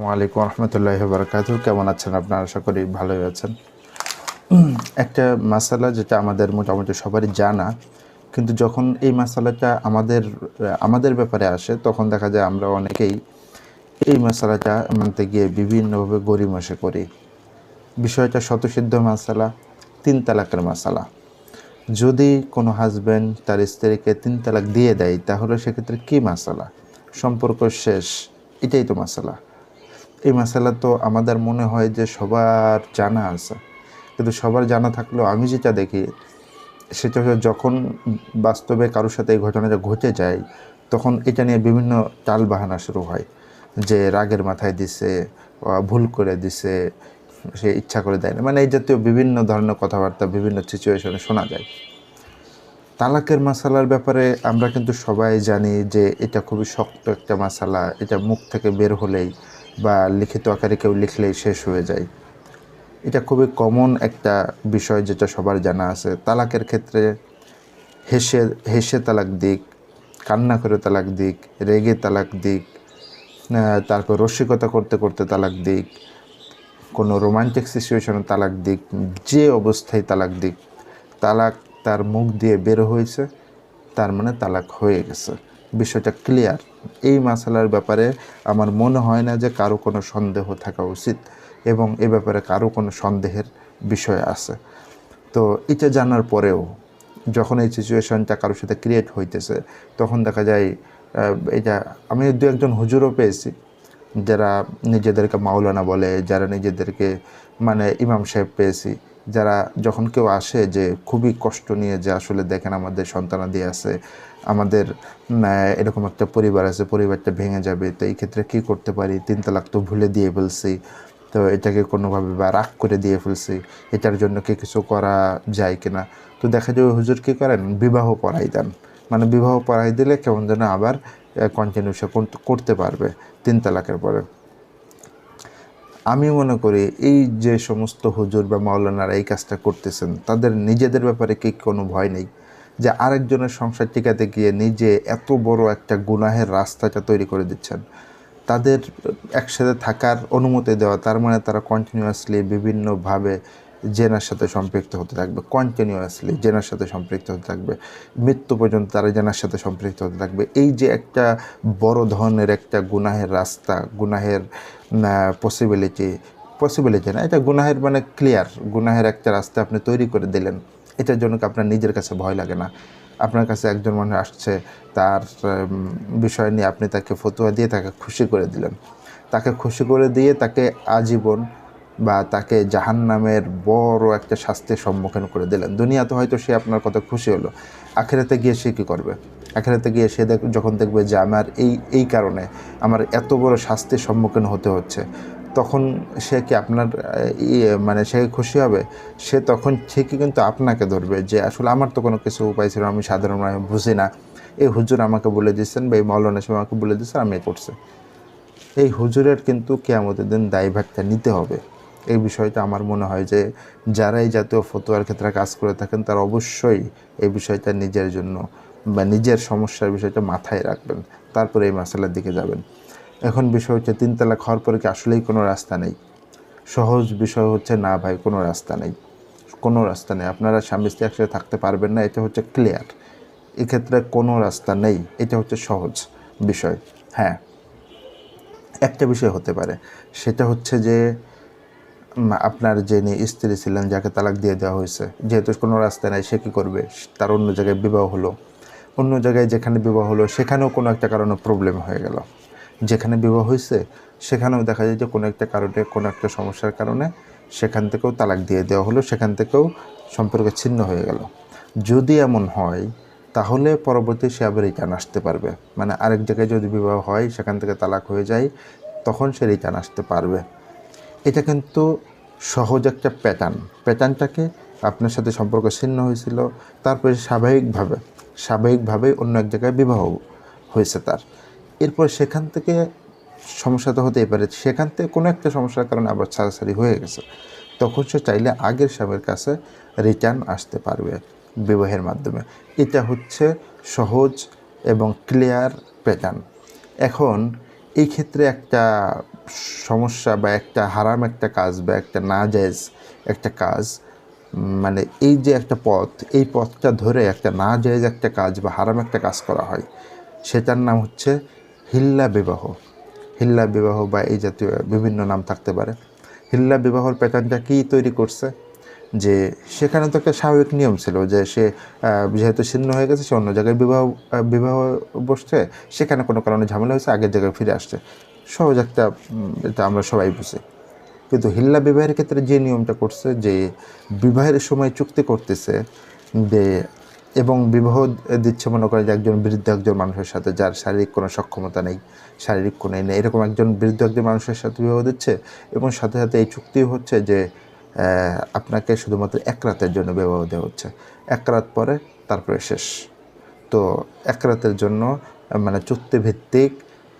ওয়ালাইকুম রহমতুল্লাহি বারাকাতুহু। কেমন আছেন আপনারা? আশা করি ভালোই আছেন। একটা মাসালা যেটা আমাদের মোটামুটি সবারই জানা, কিন্তু যখন এই মাসালাটা আমাদের ব্যাপারে আসে তখন দেখা যায় আমরা অনেকেই এই মাসালাটা মানতে গিয়ে বিভিন্নভাবে গড়িমসে করি। বিষয়টা স্বতঃসিদ্ধ মাসালা, 3 তালাকের মাসালা। যদি কোনো হাজব্যান্ড তার স্ত্রীকে 3 তালাক দিয়ে দেয় তাহলে সেক্ষেত্রে কী মাসালা? সম্পর্ক শেষ, এটাই তো মাসালা। এই মাসালা তো আমাদের মনে হয় যে সবার জানা আছে, কিন্তু সবার জানা থাকলেও আমি যেটা দেখি সেটা হচ্ছে যখন বাস্তবে কারোর সাথে এই ঘটনাটা ঘটে যায় তখন এটা নিয়ে বিভিন্ন টাল বাহানা শুরু হয়, যে রাগের মাথায় দিছে, ভুল করে দিছে, সে ইচ্ছা করে দেয় না, মানে এই জাতীয় বিভিন্ন ধরনের কথাবার্তা বিভিন্ন সিচুয়েশনে শোনা যায়। তালাকের মাসালার ব্যাপারে আমরা কিন্তু সবাই জানি যে এটা খুবই শক্ত একটা মাসালা, এটা মুখ থেকে বের হলেই বা লিখিত আকারে কেউ লিখলেই শেষ হয়ে যায়। এটা খুবই কমন একটা বিষয় যেটা সবার জানা আছে। তালাকের ক্ষেত্রে হেসে হেসে তালাক দিক, কান্না করে তালাক দিক, রেগে তালাক দিক, তারপর রসিকতা করতে করতে তালাক দিক, কোনো রোমান্টিক সিচুয়েশনে তালাক দিক, যে অবস্থায় তালাক দিক, তালাক তার মুখ দিয়ে বের হয়েছে তার মানে তালাক হয়ে গেছে। বিষয়টা ক্লিয়ার। এই মাসালার ব্যাপারে আমার মনে হয় না যে কারো কোনো সন্দেহ থাকা উচিত এবং এ ব্যাপারে কারো কোনো সন্দেহের বিষয় আছে। তো এটা জানার পরেও যখন এই সিচুয়েশনটা কারোর সাথে ক্রিয়েট হইতেছে তখন দেখা যায় এটা আমি দু একজন হুজুরও পেয়েছি যারা নিজেদেরকে মাওলানা বলে, যারা নিজেদেরকে মানে ইমাম সাহেব পেয়েছি, যারা যখন কেউ আসে যে খুবই কষ্ট নিয়ে যে আসলে দেখেন আমাদের সন্তানাদি আছে, আমাদের এরকম একটা পরিবার আছে, পরিবারটা ভেঙে যাবে, তো এই ক্ষেত্রে কী করতে পারি, 3 তালাক তো ভুলে দিয়ে ফেলছি, তো এটাকে কোনোভাবে বা রাগ করে দিয়ে ফেলছি, এটার জন্য কি কিছু করা যায় কিনা। তো দেখা যায় হুজুর কী করেন, বিবাহ পড়াই দেন, মানে বিবাহ পড়াই দিলে কেমন যেন আবার কন্টিনিউ সে করতে পারবে 3 তালাকের পরে। আমি মনে করি এই যে সমস্ত হুজুর বা মাওলানারা এই কাজটা করতেছেন তাদের নিজেদের ব্যাপারে কি কোনো ভয় নেই যে আরেকজনের সংসার টিকাতে গিয়ে নিজে এত বড় একটা গুনাহের রাস্তাটা তৈরি করে দিচ্ছেন? তাদের একসাথে থাকার অনুমতি দেওয়া, তার মানে তারা কন্টিনিউয়াসলি বিভিন্নভাবে জেনার সাথে সম্পৃক্ত হতে থাকবে, কন্টিনিউয়াসলি জেনার সাথে সম্পৃক্ত হতে থাকবে, মৃত্যু পর্যন্ত তারা জেনার সাথে সম্পৃক্ত হতে থাকবে। এই যে একটা বড় ধরনের একটা গুনাহের রাস্তা, গুনাহের পসিবিলিটি না, এটা গুনাহের মানে ক্লিয়ার গুনাহের একটা রাস্তা আপনি তৈরি করে দিলেন। এটার জন্য কি আপনার নিজের কাছে ভয় লাগে না? আপনার কাছে একজন মানুষ আসছে, তার বিষয় নিয়ে আপনি তাকে ফতোয়া দিয়ে তাকে খুশি করে দিলেন, তাকে খুশি করে দিয়ে তাকে আজীবন বা তাকে জাহান্নামের বড় একটা শাস্তির সম্মুখীন করে দিলেন। দুনিয়াতে হয়তো সে আপনার কথা খুশি হলো, আখেরাতে গিয়ে সে কী করবে? আখেরাতে গিয়ে সে যখন দেখবে যে আমার এই কারণে আমার এত বড় শাস্তির সম্মুখীন হতে হচ্ছে, তখন সে কি আপনার মানে সে খুশি হবে? সে তখন ঠিকই কিন্তু আপনাকে ধরবে যে আসলে আমার তো কোনো কিছু উপায় ছিল, আমি সাধারণ আমি বুঝি না, এই হুজুর আমাকে বলে দিচ্ছেন বা এই মাওলানা সাহেব আমাকে বলে দিচ্ছেন, আমি করছি। এই হুজুরের কিন্তু কিয়ামতের দিন দায়ভারটা নিতে হবে। এই বিষয়টা আমার মনে হয় যে যারা এই জাতীয় ফতোয়ার ক্ষেত্রে কাজ করে থাকেন তারা অবশ্যই এই বিষয়টা নিজের জন্য বা নিজের সমস্যার বিষয়টা মাথায় রাখবেন, তারপরে এই মাসালার দিকে যাবেন। এখন বিষয় হচ্ছে 3 তালাক হওয়ার পরে কি আসলেই কোনো রাস্তা নেই? সহজ বিষয় হচ্ছে না ভাই, কোনো রাস্তা নেই, কোনো রাস্তা নেই। আপনারা স্বামী স্ত্রী একসাথে থাকতে পারবেন না, এটা হচ্ছে ক্লিয়ার। এক্ষেত্রে কোনো রাস্তা নেই, এটা হচ্ছে সহজ বিষয়। হ্যাঁ, একটা বিষয় হতে পারে, সেটা হচ্ছে যে আপনার যিনি স্ত্রী ছিলেন, যাকে তালাক দিয়ে দেওয়া হয়েছে, যেহেতু কোনো রাস্তা নাই, সে কী করবে? তার অন্য জায়গায় বিবাহ হলো, অন্য জায়গায় যেখানে বিবাহ হলো সেখানেও কোনো একটা কারণে প্রবলেম হয়ে গেল, যেখানে বিবাহ হয়েছে সেখানেও দেখা যায় যে কোনো একটা কারণে, কোনো একটা সমস্যার কারণে সেখান থেকেও তালাক দিয়ে দেওয়া হলো, সেখান থেকেও সম্পর্ক ছিন্ন হয়ে গেল। যদি এমন হয় তাহলে পরবর্তী সে আবার রিটার্ন আসতে পারবে, মানে আরেক জায়গায় যদি বিবাহ হয় সেখান থেকে তালাক হয়ে যায় তখন সে রিটার্ন আসতে পারবে। এটা কিন্তু সহজ একটা প্যাটার্নটাকে আপনার সাথে সম্পর্ক ছিন্ন হয়েছিল, তারপরে স্বাভাবিকভাবে অন্য এক জায়গায় বিবাহ হয়েছে তার, এরপর সেখান থেকে সমস্যা তো হতেই পারে, সেখান থেকে কোনো একটা সমস্যার কারণে আবার ছাড়াছাড়ি হয়ে গেছে, তখন সে চাইলে আগের স্বামীর কাছে রিটার্ন আসতে পারবে বিবাহের মাধ্যমে। এটা হচ্ছে সহজ এবং ক্লিয়ার প্যাটার্ন। এখন এই ক্ষেত্রে একটা সমস্যা বা একটা হারাম একটা কাজ বা একটা নাজায়েজ একটা কাজ, মানে এই যে একটা পথ, এই পথটা ধরে একটা নাজায়েজ একটা কাজ বা হারাম একটা কাজ করা হয়, সেটার নাম হচ্ছে হিল্লা বিবাহ। হিল্লা বিবাহ বা এই জাতীয় বিভিন্ন নাম থাকতে পারে। হিল্লা বিবাহর প্যাটার্নটা কী তৈরি করছে, যে সেখানে তো একটা স্বাভাবিক নিয়ম ছিল যে সে যেহেতু ছিন্ন হয়ে গেছে, সে অন্য জায়গায় বিবাহ বসছে, সেখানে কোনো কারণে ঝামেলা হয়েছে, আগের জায়গায় ফিরে আসছে, সহজ একটা এটা আমরা সবাই বুঝি। কিন্তু হিল্লা বিবাহের ক্ষেত্রে যে নিয়মটা করছে, যে বিবাহের সময় চুক্তি করতেছে যে, এবং বিবাহ দিচ্ছে মনে করে যে একজন বৃদ্ধ একজন মানুষের সাথে যার শারীরিক কোনো সক্ষমতা নেই, শারীরিক কোনো নেই, এরকম একজন বৃদ্ধ একজন মানুষের সাথে বিবাহ দিচ্ছে, এবং সাথে সাথে এই চুক্তি হচ্ছে যে আপনাকে শুধুমাত্র এক রাতের জন্য বিবাহ দেওয়া হচ্ছে, এক রাত পরে তারপরে শেষ। তো এক রাতের জন্য মানে চুক্তিভিত্তিক,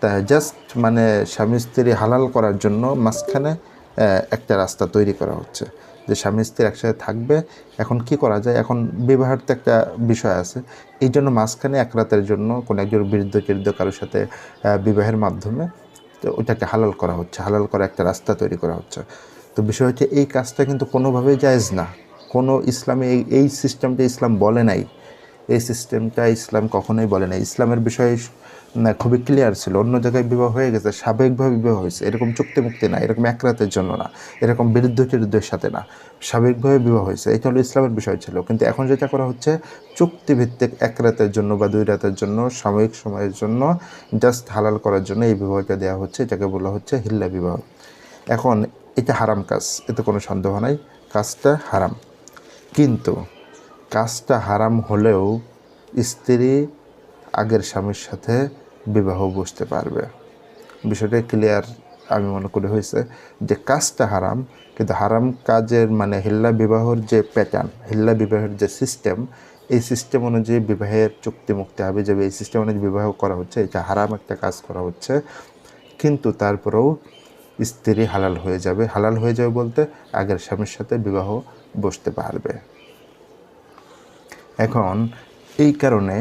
তা জাস্ট মানে স্বামী স্ত্রী হালাল করার জন্য মাঝখানে একটা রাস্তা তৈরি করা হচ্ছে যে স্বামী স্ত্রী একসাথে থাকবে। এখন কি করা যায়, এখন বিবাহের তো একটা বিষয় আছে, এই জন্য মাঝখানে এক রাতের জন্য কোনো একজন বৃদ্ধ কারোর সাথে বিবাহের মাধ্যমে তো ওইটাকে হালাল করা হচ্ছে, হালাল করা একটা রাস্তা তৈরি করা হচ্ছে। তো বিষয় হচ্ছে এই কাজটা কিন্তু কোনোভাবেই জায়েজ না, কোনো ইসলামে এই সিস্টেমটা ইসলাম বলে নাই, এই সিস্টেমটা ইসলাম কখনোই বলে নাই। ইসলামের বিষয়ে খুবই ক্লিয়ার ছিল, অন্য জায়গায় বিবাহ হয়ে গেছে, স্বাভাবিকভাবে বিবাহ হয়েছে, এরকম চুক্তি মুক্তি না, এরকম এক রাতের জন্য না, এরকম বিরুদ্ধের সাথে না, স্বাভাবিকভাবে বিবাহ হয়েছে, এটা হলো ইসলামের বিষয় ছিল। কিন্তু এখন যেটা করা হচ্ছে চুক্তিভিত্তিক এক রাতের জন্য বা 2 রাতের জন্য সাময়িক সময়ের জন্য জাস্ট হালাল করার জন্য এই বিবাহটা দেওয়া হচ্ছে, এটাকে বলা হচ্ছে হিল্লা বিবাহ। এখন এটা হারাম কাজ, এতে কোনো সন্দেহ নাই, কাজটা হারাম। কিন্তু কাজটা হারাম হলেও স্ত্রী আগের স্বামীর সাথে বিবাহ বসতে পারবে। বিষয়টা ক্লিয়ার আমি মনে করি হয়েছে, যে কাজটা হারাম, কিন্তু হারাম কাজের মানে হিল্লা বিবাহর যে প্যাটার্ন, হিল্লা বিবাহের যে সিস্টেম, এই সিস্টেম অনুযায়ী বিবাহের চুক্তি মুক্তি হবে, যে এই সিস্টেম অনুযায়ী বিবাহ করা হচ্ছে, এটা হারাম একটা কাজ করা হচ্ছে, কিন্তু তারপরেও স্ত্রী হালাল হয়ে যাবে। হালাল হয়ে যাবে বলতে আগের স্বামীর সাথে বিবাহ বসতে পারবে। এখন এই কারণে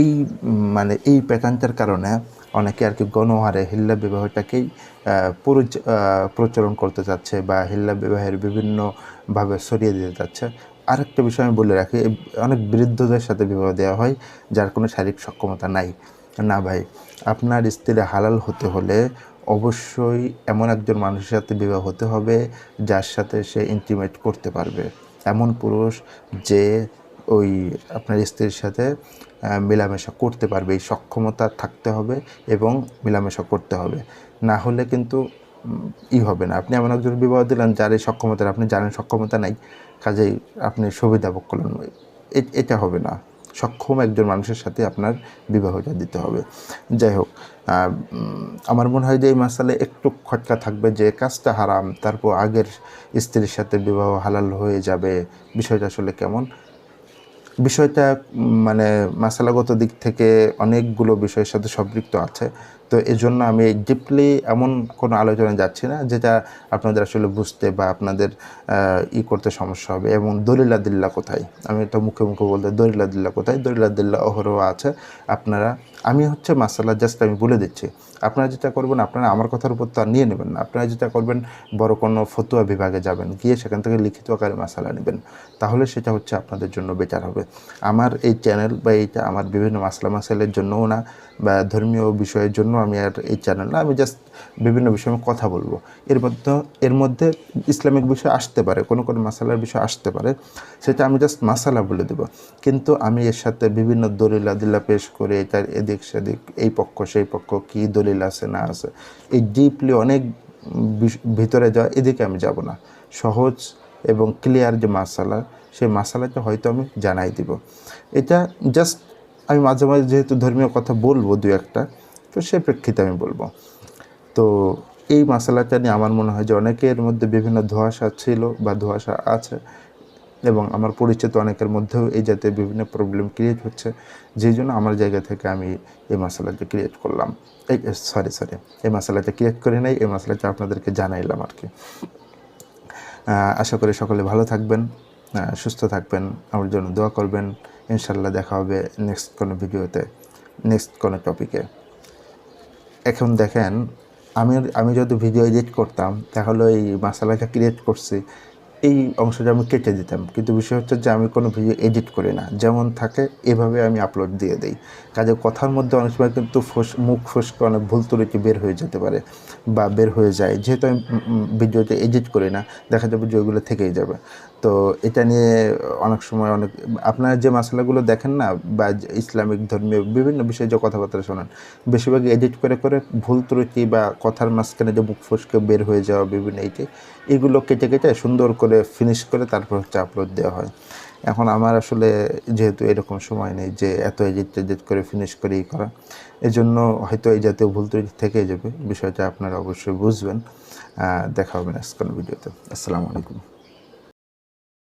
এই মানে এই প্যাটার্নটার কারণে অনেকে আর কি গণহারে হিল্লা বিবাহটাকেই প্রচলন করতে চাচ্ছে বা হিল্লা বিবাহের বিভিন্নভাবে ছড়িয়ে দিতে চাচ্ছে। আরেকটা বিষয় আমি বলে রাখি, অনেক বৃদ্ধদের সাথে বিবাহ দেওয়া হয় যার কোনো শারীরিক সক্ষমতা নাই। না ভাই, আপনার স্ত্রী হালাল হতে হলে অবশ্যই এমন একজন মানুষের সাথে বিবাহ হতে হবে যার সাথে সে ইন্টিমেট করতে পারবে, এমন পুরুষ যে ওই আপনার স্ত্রীর সাথে মেলামেশা করতে পারবে, এই সক্ষমতা থাকতে হবে এবং মেলামেশা করতে হবে। না হলে কিন্তু হবে না। আপনি এমন একজন বিবাহ দিলেন যার এই সক্ষমতা, আপনি জানেন সক্ষমতা নাই, কাজেই আপনি সুবিধা ভোগ করলেন, এটা হবে না। সক্ষম একজন মানুষের সাথে আপনার বিবাহটা দিতে হবে। যাই হোক, আমার মনে হয় যে এই মাসালে একটু খটকা থাকবে, যে কাজটা হারাম তারপর আগের স্ত্রীর সাথে বিবাহ হালাল হয়ে যাবে, বিষয়টা আসলে কেমন। বিষয়টা মানে মাসালাগত দিক থেকে অনেকগুলো বিষয়ের সাথে সম্পৃক্ত আছে। তো এজন্য আমি ডিপলি এমন কোনো আলোচনায় যাচ্ছি না যেটা আপনাদের আসলে বুঝতে বা আপনাদের করতে সমস্যা হবে। এবং দলিল-আদিল্লা কোথায়, আমি এটা মুখে মুখে বলতে, দলিল-আদিল্লা কোথায়, দলিল-আদিল্লা অহরহ আছে। আপনারা আমি হচ্ছে মাসালা জাস্ট আমি বলে দিচ্ছি, আপনারা যেটা করবেন, আপনারা আমার কথার উপর তো আর নিয়ে নেবেন না, আপনারা যেটা করবেন বড় কোনো ফতুয়া বিভাগে যাবেন, গিয়ে সেখান থেকে লিখিত আকারে মাসালা নেবেন, তাহলে সেটা হচ্ছে আপনাদের জন্য বেটার হবে। আমার এই চ্যানেল বা এইটা আমার বিভিন্ন মাসাইলের জন্যও না, বা ধর্মীয় বিষয়ের জন্য আমি আর এই চ্যানেল না, আমি জাস্ট বিভিন্ন বিষয়ে কথা বলবো। এর মধ্যে ইসলামিক বিষয় আসতে পারে, কোনো মাসালার বিষয় আসতে পারে, সেটা আমি জাস্ট মাসালা বলে দেবো। কিন্তু আমি এর সাথে বিভিন্ন দলিল-আদিল্লা পেশ করে এটার এদিক সেদিক, এই পক্ষ সেই পক্ষ, কী দলিল আছে না আছে, এই ডিপলি অনেক ভিতরে যাওয়া, এদিকে আমি যাব না। সহজ এবং ক্লিয়ার যে মাসালা, সেই মাসালাটা হয়তো আমি জানাই দিব। এটা জাস্ট আমি মাঝে মাঝে যেহেতু ধর্মীয় কথা বলবো দু একটা, তো সেই প্রেক্ষিতে আমি বলবো। তো এই মাসালাটা নিয়ে আমার মনে হয় যে অনেকের মধ্যে বিভিন্ন ধোঁয়াশা ছিল বা ধোঁয়াশা আছে, এবং আমার পরিচিত অনেকের মধ্যেও এই জাতীয় বিভিন্ন প্রবলেম ক্রিয়েট হচ্ছে, যেই জন্য আমার জায়গা থেকে আমি এই মাসালাটা ক্রিয়েট করলাম। এই মাসালাটা ক্রিয়েট করে নাই, এই মাসালাটা আপনাদেরকে জানাইলাম আর কি। আশা করি সকলে ভালো থাকবেন, সুস্থ থাকবেন, আমার জন্য দোয়া করবেন। ইনশাল্লাহ দেখা হবে নেক্সট কোনো ভিডিওতে, নেক্সট কোনো টপিকে। এখন দেখেন, আমি আমি যদি ভিডিও এডিট করতাম তাহলে এই মশালাটা ক্রিয়েট করছি এই অংশটা আমি কেটে দিতাম, কিন্তু বিষয় হচ্ছে যে আমি কোনো ভিডিও এডিট করি না, যেমন থাকে এভাবে আমি আপলোড দিয়ে দিই। কাজে কথার মধ্যে অনেক সময় কিন্তু মুখ ফসকে অনেক ভুল ত্রুটি বের হয়ে যেতে পারে বা বের হয়ে যায়, যেহেতু আমি ভিডিওতে এডিট করি না, দেখা যাবে যে ওইগুলো থেকেই যাবে। তো এটা নিয়ে অনেক সময় অনেক আপনারা যে মশলাগুলো দেখেন না বা ইসলামিক ধর্মীয় বিভিন্ন বিষয়ে যে কথাবার্তা শোনেন, বেশিরভাগ এডিট করে করে ভুল ত্রুটি বা কথার মাঝখানে যে মুখ ফসকে বের হয়ে যাওয়া বিভিন্ন এগুলো কেটে কেটে সুন্দর করে ফিনিশ করে তারপর হচ্ছে আপলোড দেওয়া হয়। এখন আমার আসলে যেহেতু এরকম সময় নেই যে এত এডিট করে ফিনিশ করে করা, এজন্য হয়তো এই জাতীয় ভুল ত্রুটি থেকেই যাবে, বিষয়টা আপনারা অবশ্যই বুঝবেন। দেখা হবে নেক্সট কোনো ভিডিওতে। আসসালামু আলাইকুম।